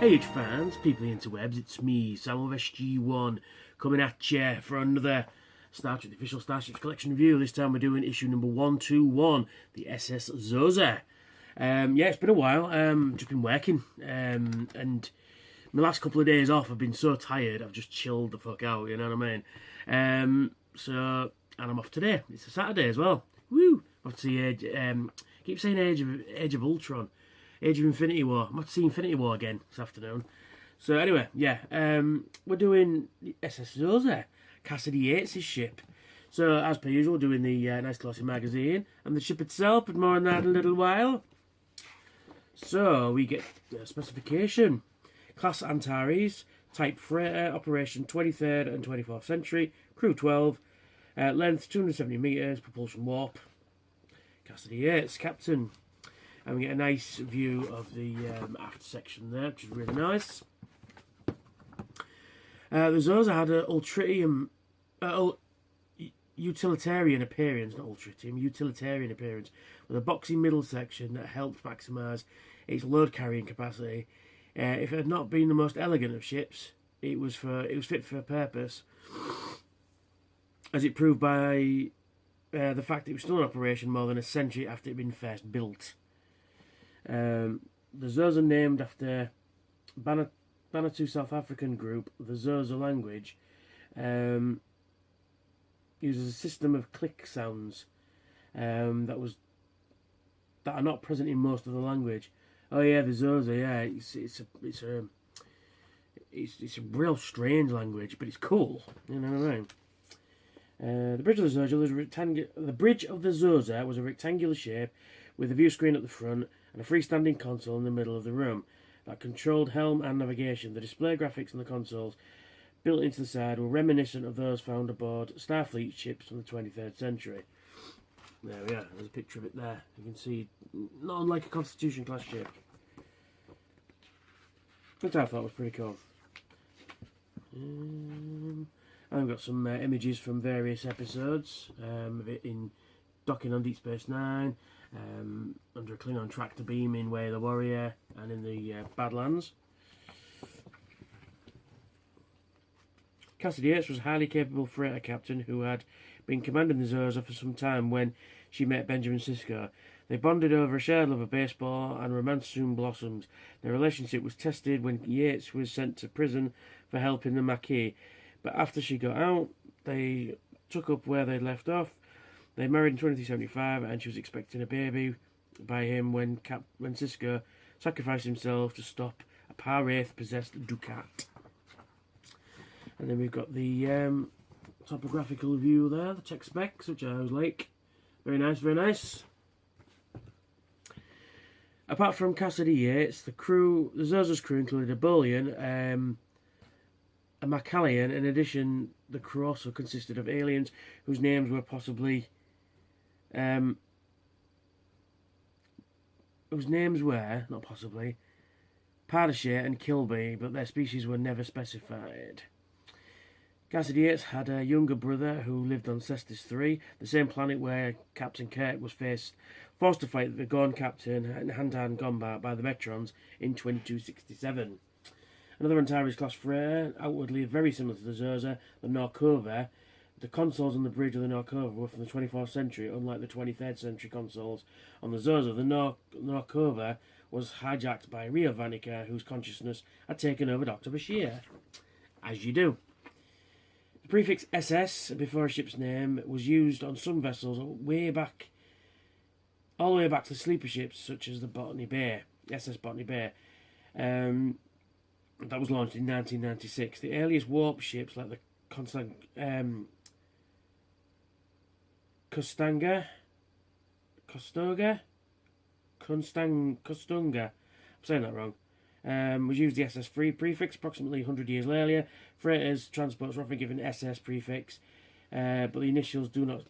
Hey fans, people interwebs, it's me, Sam of SG1, coming at you for another Star Trek, the official Starships collection review. This time we're doing issue number 121, the SS Xhosa. Yeah, it's been a while, just been working, and my last couple of days off I've been so tired, I've just chilled the fuck out, you know what I mean? And I'm off today, it's a Saturday as well, woo! I'm off to see, keep saying Age of Ultron. Age of Infinity War. I'm about to see Infinity War again this afternoon. So anyway, yeah, we're doing the SS Xhosa, Cassidy Yates' ship. So as per usual, doing the nice glossy magazine and the ship itself, but more on that in a little while. So we get the specification: Class Antares, Type Freighter, Operation 23rd and 24th Century, Crew 12, length 270 meters, propulsion warp. Cassidy Yates, Captain. And we get a nice view of the aft section there, which is really nice. The Xhosa had an utilitarian appearance, not ultritium, utilitarian appearance, with a boxy middle section that helped maximise its load carrying capacity. If it had not been the most elegant of ships, it was fit for purpose, as it proved by the fact that it was still in operation more than a century after it had been first built. The Xhosa, named after Banatu South African group, the Xhosa language, uses a system of click sounds that are not present in most of the language. Oh yeah, the Xhosa, yeah, it's a real strange language, but it's cool. You know what I mean? The bridge of the Xhosa was a rectangular shape with a view screen at the front and a freestanding console in the middle of the room that controlled helm and navigation. The display graphics on the consoles built into the side were reminiscent of those found aboard Starfleet ships from the 23rd century. There we are, there's a picture of it there. You can see, not unlike a Constitution class ship. Which I thought was pretty cool. I've got some images from various episodes of it in docking on Deep Space Nine, under a Klingon tractor beam in Way of the Worrior, and in the Badlands. Cassidy Yates was a highly capable freighter captain who had been commanding the Xhosa for some time when she met Benjamin Sisko. They bonded over a shared love of baseball, and romance soon blossomed. Their relationship was tested when Yates was sent to prison for helping the Maquis, but after she got out, they took up where they'd left off. They married in 2375, and she was expecting a baby by him when Sisko sacrificed himself to stop a Par-Wraith-possessed Ducat. And then we've got the topographical view there, the tech specs, which I always like. Very nice, very nice. Apart from Cassidy Yates, the Xhosa's crew included a Bolian, a Macallian. In addition, the crew also consisted of aliens whose names were possibly Pardashe and Kilby, but their species were never specified. Cassidy Yates had a younger brother who lived on Cestus 3, the same planet where Captain Kirk was forced to fight the Gorn captain in hand-to-hand combat by the Metrons in 2267. Another Antares-class freighter, outwardly very similar to the Xhosa, the Norcova. The consoles on the bridge of the Norcova were from the 24th century, unlike the 23rd century consoles on the Xhosa. The Norcova was hijacked by Rio Vanica, whose consciousness had taken over Dr. Bashir. As you do. The prefix SS before a ship's name was used on some vessels all the way back to sleeper ships such as the Botany Bay, SS Botany Bay. That was launched in 1996. The earliest warp ships, like the Kostunga. I'm saying that wrong. Was used the SS3 prefix approximately 100 years earlier. Freighters, transports were often given SS prefix, but the initials do not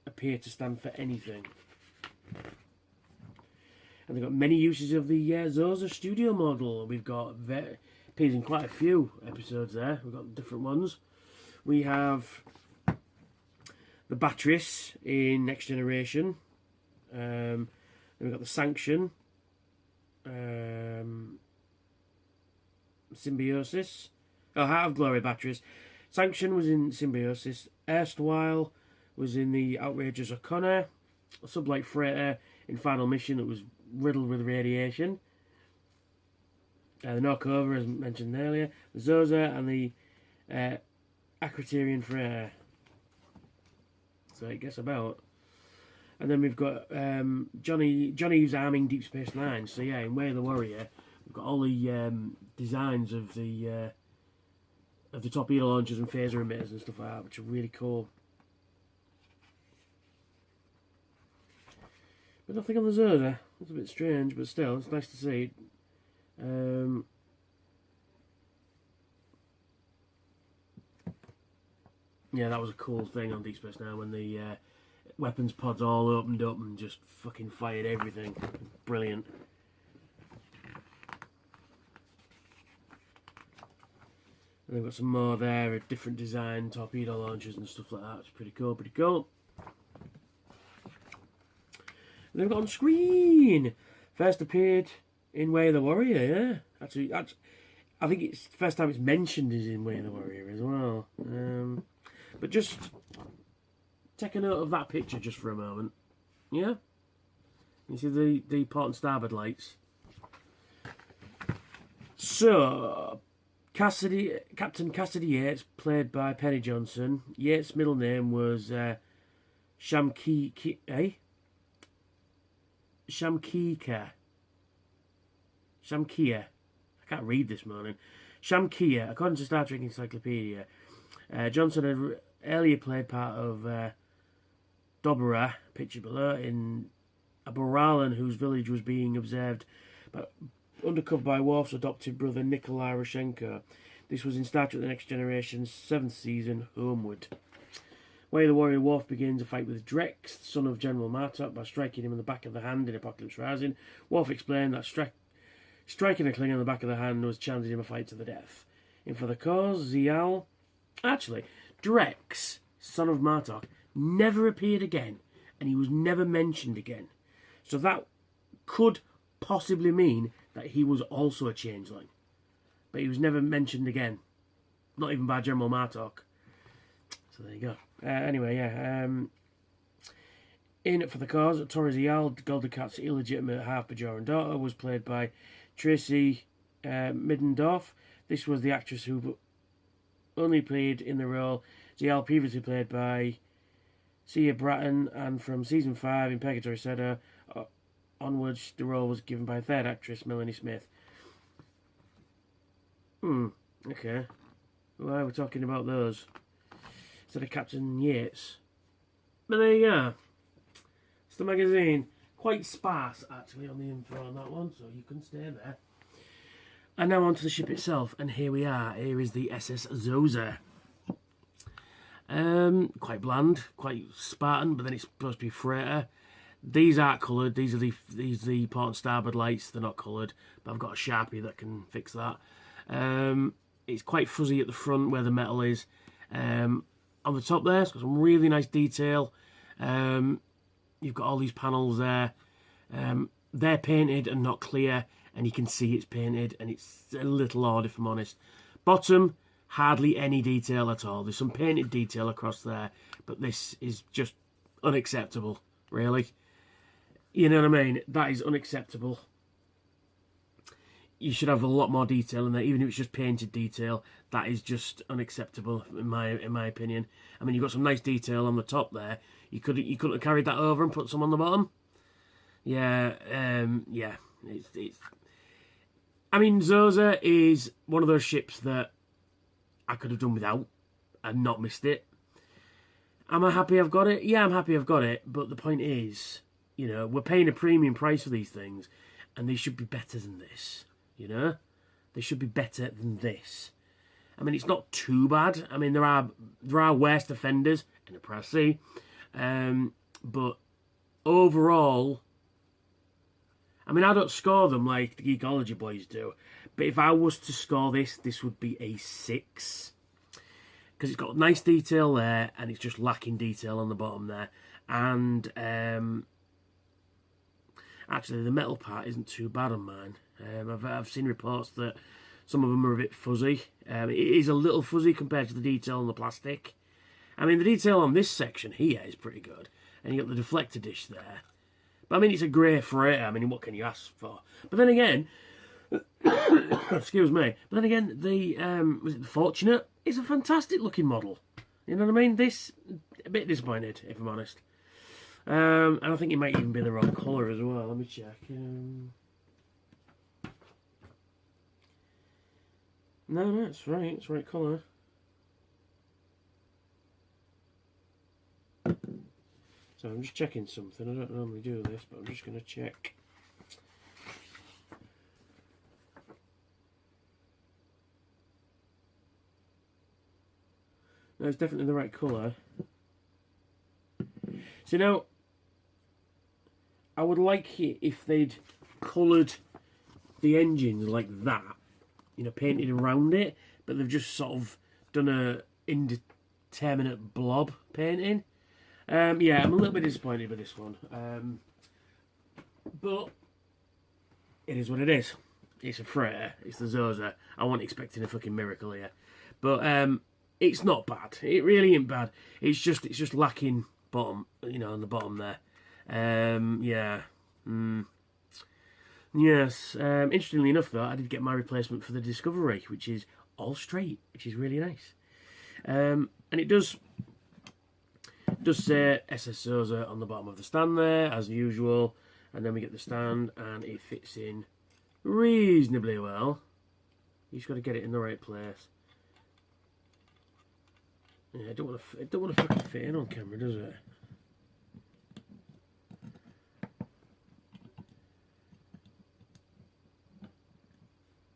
appear to stand for anything. And they've got many uses of the Xhosa studio model. We've got appears in quite a few episodes there. We've got different ones. We have the Batteries in Next Generation. Then we've got the Sanction. Symbiosis. Oh, Heart of Glory batteries. Sanction was in Symbiosis. Erstwhile was in the Outrageous O'Connor. A sublight freighter in Final Mission that was riddled with radiation. The Norkova, as mentioned earlier. The Xhosa and the Acriterian freighter. So it gets about. And then we've got Johnny who's arming Deep Space Nine. So yeah, in Way of the Worrior, we've got all the designs of the torpedo launchers and phaser emitters and stuff like that, which are really cool. But nothing on the Xhosa. It's a bit strange, but still, it's nice to see. Yeah, that was a cool thing on Deep Space Nine when the weapons pods all opened up and just fucking fired everything. Brilliant. And they've got some more there of different design torpedo launchers and stuff like that. It's pretty cool, pretty cool. And they've got on screen. First appeared in Way of the Worrior, yeah. Actually, I think it's the first time it's mentioned is in Way of the Worrior as well. But just take a note of that picture just for a moment. Yeah? You see the port and starboard lights? So, Captain Cassidy Yates, played by Penny Johnson. Yates' middle name was Shamkika. Shamkia. I can't read this morning. Shamkia, according to Star Trek Encyclopedia. Johnson had earlier played part of Dobera, picture below, in a Boralan whose village was being observed undercover by Worf's adopted brother Nikolai Roshenko. This was in Star Trek The Next Generation's 7th season, Homeward. Way of the Worrior, Worf begins a fight with Drex, son of General Martok, by striking him on the back of the hand in Apocalypse Rising. Worf explained that striking a Klingon on the back of the hand was challenging him a fight to the death. In For the Cause, Zial... Actually, Drex, son of Martok, never appeared again, and he was never mentioned again. So that could possibly mean that he was also a changeling. But he was never mentioned again. Not even by General Martok. So there you go. Anyway, yeah. In For the Cause, Tori Zial, Goldacat's illegitimate half-Bajoran daughter, was played by Tracy Middendorf. This was the actress who only played in the role. Zial previously played by Sia Bratton, and from season 5 in Purgatory Cedar onwards, the role was given by a third actress, Melanie Smith. Okay. Why are we talking about those? Instead of Captain Yates. But there you go. It's the magazine. Quite sparse, actually, on the info on that one, so you can stay there. And now onto the ship itself, and here we are. Here is the SS Xhosa. Quite bland, quite Spartan, but then it's supposed to be freighter. These aren't coloured. These are the port and starboard lights. They're not coloured, but I've got a Sharpie that can fix that. It's quite fuzzy at the front where the metal is. On the top there, it's got some really nice detail. You've got all these panels there. They're painted and not clear, and you can see it's painted, and it's a little odd if I'm honest. Bottom, hardly any detail at all. There's some painted detail across there, but this is just unacceptable, really. You know what I mean? That is unacceptable. You should have a lot more detail in there, even if it's just painted detail. That is just unacceptable, in my opinion. I mean, you've got some nice detail on the top there. You couldn't have carried that over and put some on the bottom. Yeah, yeah. It's. I mean, Xhosa is one of those ships that I could have done without and not missed it. Am I happy I've got it? Yeah, I'm happy I've got it. But the point is, you know, we're paying a premium price for these things, and they should be better than this. You know, they should be better than this. I mean, it's not too bad. I mean, there are worse defenders in the Press C, but overall, I mean, I don't score them like the Geekology boys do. But if I was to score this would be a 6. Because it's got nice detail there, and it's just lacking detail on the bottom there. And actually, the metal part isn't too bad on mine. I've seen reports that Some of them are a bit fuzzy. It is a little fuzzy compared to the detail on the plastic. I mean, the detail on this section here is pretty good. And you got the deflector dish there. But I mean, it's a grey freighter. I mean, what can you ask for? But then again, excuse me. But then again, was it the Fortunate? It's a fantastic looking model. You know what I mean? This, a bit disappointed, if I'm honest. And I think it might even be the wrong colour as well. Let me check. No, it's right. It's the right colour. So I'm just checking something. I don't normally do this, but I'm just going to check. No, it's definitely the right colour. So now, I would like it if they'd coloured the engines like that, you know, painted around it, but they've just sort of done a indeterminate blob painting. Yeah, I'm a little bit disappointed with this one. But it is what it is. It's a freighter. It's the Xhosa. I wasn't expecting a fucking miracle here. But it's not bad. It really ain't bad. It's just lacking bottom, you know, on the bottom there. Yeah. Yes. Interestingly enough, though, I did get my replacement for the Discovery, which is all straight, which is really nice. And it does say SS Xhosa on the bottom of the stand there, as usual. And then we get the stand, and it fits in reasonably well. You just got to get it in the right place. Yeah, it don't want to fucking fit in on camera, does it?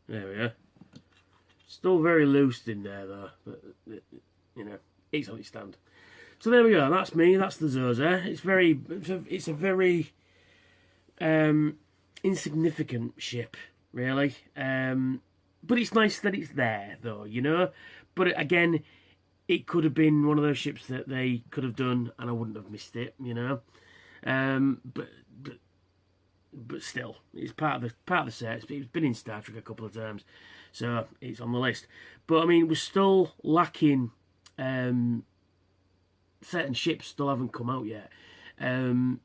There we are. Still very loose in there though, but you know, it's on its stand. So there we go. That's me. That's the Xhosa. It's a very insignificant ship, really. But it's nice that it's there, though. You know. But again, it could have been one of those ships that they could have done, and I wouldn't have missed it. You know. But still, it's part of the set. It's been in Star Trek a couple of times, so it's on the list. But I mean, we're still lacking. Certain ships still haven't come out yet, and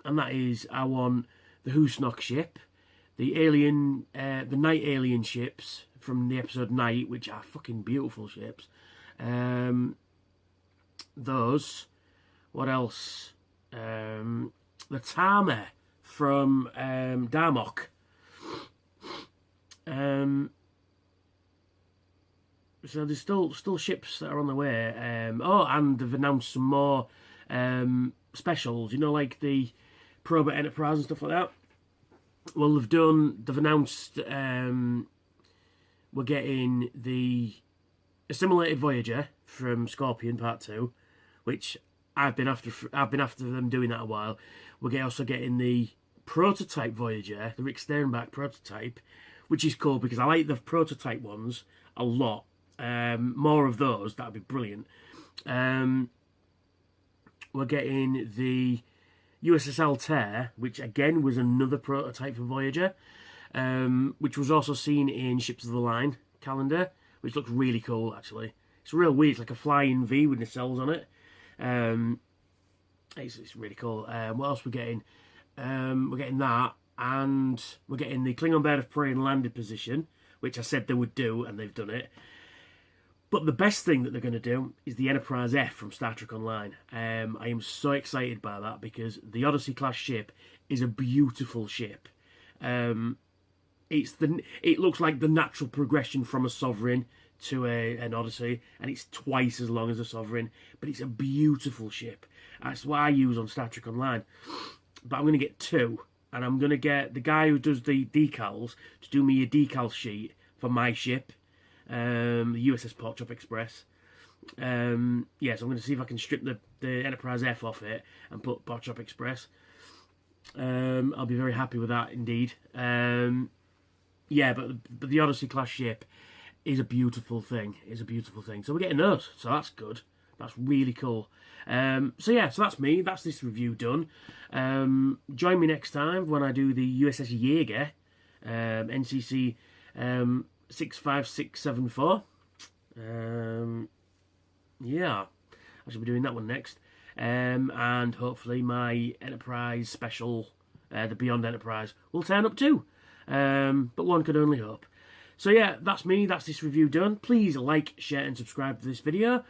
that is, I want the Husnock ship, the Night Alien ships from the episode Night, which are fucking beautiful ships. Those. What else? The Tama from Darmok. So there's still ships that are on the way. And they've announced some more specials, you know, like the Probe Enterprise and stuff like that. Well, they've announced we're getting the Assimilated Voyager from Scorpion Part 2, which I've been after them doing that a while. We're also getting the Prototype Voyager, the Rick Sternbach prototype, which is cool because I like the prototype ones a lot. More of those, that'd be brilliant. We're getting the USS Altair, which again was another prototype for Voyager, which was also seen in Ships of the Line calendar, which looks really cool actually. It's real weird, it's like a flying V with nacelles on it. It's really cool. What else we're getting? We're getting that, and we're getting the Klingon Bird of Prey in landed position, which I said they would do, and they've done it. But the best thing that they're going to do is the Enterprise F from Star Trek Online. I am so excited by that because the Odyssey class ship is a beautiful ship. It looks like the natural progression from a Sovereign to an Odyssey, and it's twice as long as a Sovereign, but it's a beautiful ship. That's what I use on Star Trek Online. But I'm going to get two, and I'm going to get the guy who does the decals to do me a decal sheet for my ship. The USS Porkchop Express. So I'm going to see if I can strip the Enterprise F off it and put Porkchop Express. I'll be very happy with that indeed. But the Odyssey class ship is a beautiful thing. So we're getting those. So that's good. That's really cool. So that's me. That's this review done. Join me next time when I do the USS Jaeger, NCC 65674. Yeah, I should be doing that one next. And hopefully my Enterprise special, the Beyond Enterprise, will turn up too. But one could only hope. So yeah, that's me. That's this review done. Please like, share, and subscribe to this video.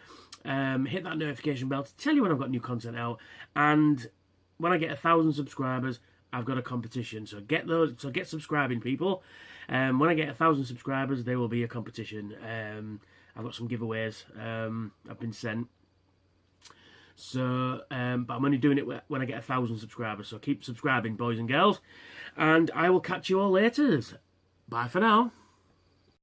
Hit that notification bell to tell you when I've got new content out. And when I get 1,000 subscribers, I've got a competition. So get subscribing, people. When I get 1,000 subscribers, there will be a competition. I've got some giveaways. I've been sent. So, but I'm only doing it when I get 1,000 subscribers. So keep subscribing, boys and girls. And I will catch you all later. Bye for now.